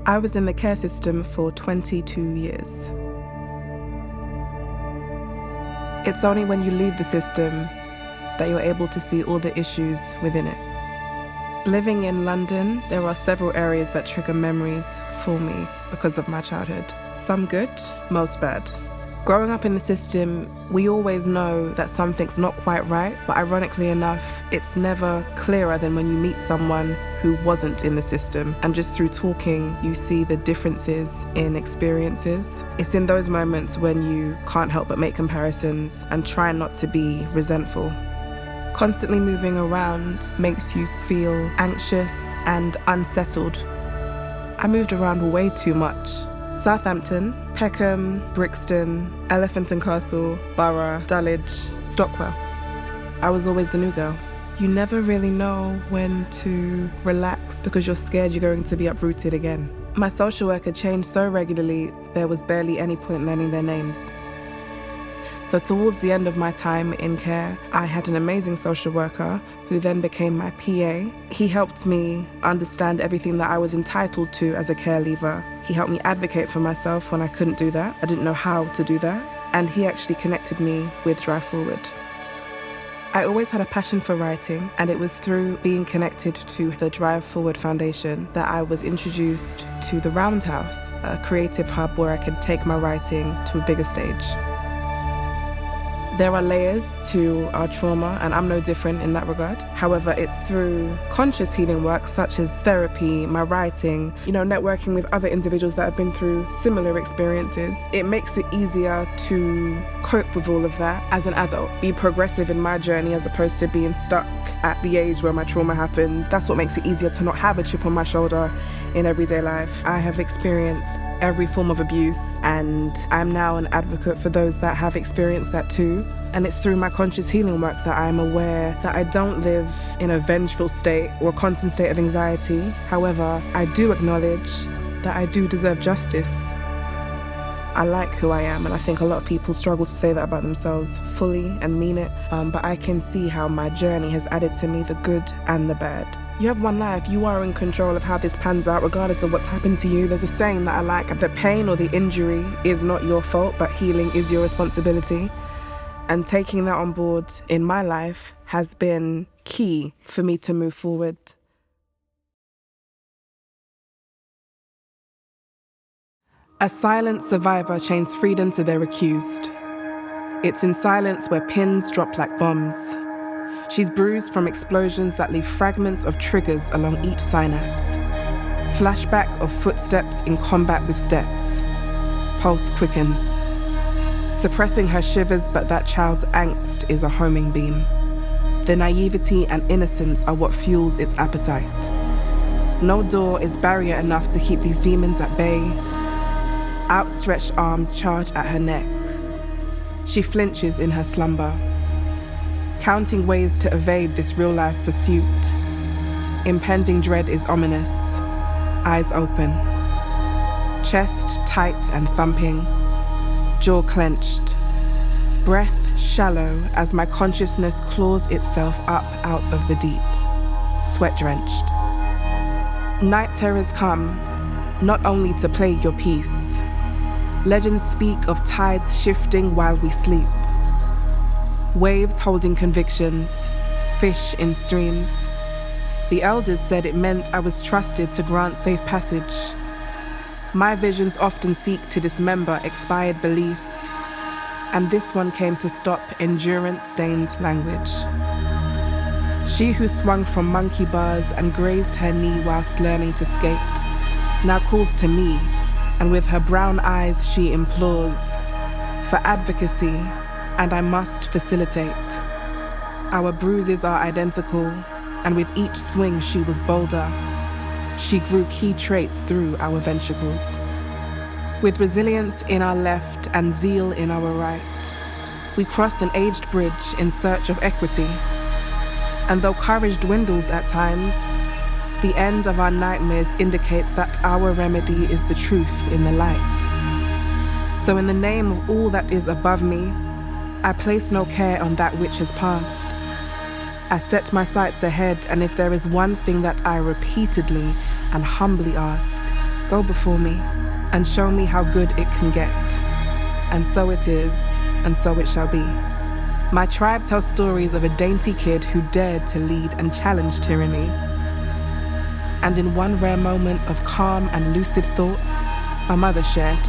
I was in the care system for 22 years. It's only when you leave the system that you're able to see all the issues within it. Living in London, there are several areas that trigger memories for me because of my childhood. Some good, most bad. Growing up in the system, we always know that something's not quite right, but ironically enough, it's never clearer than when you meet someone who wasn't in the system. And just through talking, you see the differences in experiences. It's in those moments when you can't help but make comparisons and try not to be resentful. Constantly moving around makes you feel anxious and unsettled. I moved around way too much. Southampton, Peckham, Brixton, Elephant and Castle, Borough, Dulwich, Stockwell. I was always the new girl. You never really know when to relax because you're scared you're going to be uprooted again. My social worker changed so regularly, there was barely any point learning their names. So towards the end of my time in care, I had an amazing social worker who then became my PA. He helped me understand everything that I was entitled to as a care leaver. He helped me advocate for myself when I couldn't do that. I didn't know how to do that. And he actually connected me with Drive Forward. I always had a passion for writing, and it was through being connected to the Drive Forward Foundation that I was introduced to the Roundhouse, a creative hub where I could take my writing to a bigger stage. There are layers to our trauma, and I'm no different in that regard. However, it's through conscious healing work such as therapy, my writing, networking with other individuals that have been through similar experiences. It makes it easier to cope with all of that as an adult, be progressive in my journey as opposed to being stuck at the age where my trauma happened. That's what makes it easier to not have a chip on my shoulder in everyday life. I have experienced every form of abuse, and I'm now an advocate for those that have experienced that too. And it's through my conscious healing work that I'm aware that I don't live in a vengeful state or a constant state of anxiety. However, I do acknowledge that I do deserve justice. I like who I am, and I think a lot of people struggle to say that about themselves fully and mean it, but I can see how my journey has added to me the good and the bad. You have one life. You are in control of how this pans out, regardless of what's happened to you. There's a saying that I like: the pain or the injury is not your fault, but healing is your responsibility. And taking that on board in my life has been key for me to move forward. A silent survivor chains freedom to their accused. It's in silence where pins drop like bombs. She's bruised from explosions that leave fragments of triggers along each synapse. Flashback of footsteps in combat with steps. Pulse quickens. Suppressing her shivers, but that child's angst is a homing beam. The naivety and innocence are what fuels its appetite. No door is barrier enough to keep these demons at bay. Outstretched arms charge at her neck. She flinches in her slumber, counting ways to evade this real-life pursuit. Impending dread is ominous. Eyes open. Chest tight and thumping. Jaw clenched. Breath shallow as my consciousness claws itself up out of the deep. Sweat-drenched. Night terrors come, not only to plague your peace. Legends speak of tides shifting while we sleep. Waves holding convictions, fish in streams. The elders said it meant I was trusted to grant safe passage. My visions often seek to dismember expired beliefs, and this one came to stop endurance-stained language. She who swung from monkey bars and grazed her knee whilst learning to skate, now calls to me, and with her brown eyes she implores for advocacy, and I must facilitate. Our bruises are identical, and with each swing she was bolder. She grew key traits through our ventricles. With resilience in our left and zeal in our right, we crossed an aged bridge in search of equity. And though courage dwindles at times, the end of our nightmares indicates that our remedy is the truth in the light. So in the name of all that is above me, I place no care on that which has passed. I set my sights ahead, and if there is one thing that I repeatedly and humbly ask, Go before me and show me how good it can get. And so it is, and so it shall be. My tribe tells stories of a dainty kid who dared to lead and challenge tyranny. And in one rare moment of calm and lucid thought, my mother shared.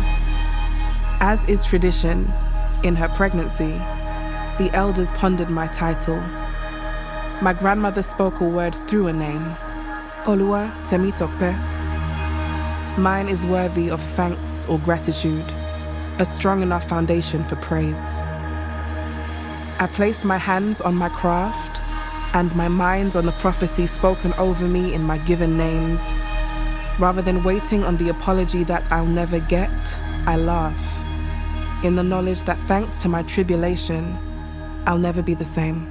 As is tradition, in her pregnancy, the elders pondered my title. My grandmother spoke a word through a name, Olua Temitope. Mine is worthy of thanks or gratitude, a strong enough foundation for praise. I place my hands on my craft and my mind on the prophecy spoken over me in my given names. Rather than waiting on the apology that I'll never get, I laugh, in the knowledge that thanks to my tribulation, I'll never be the same.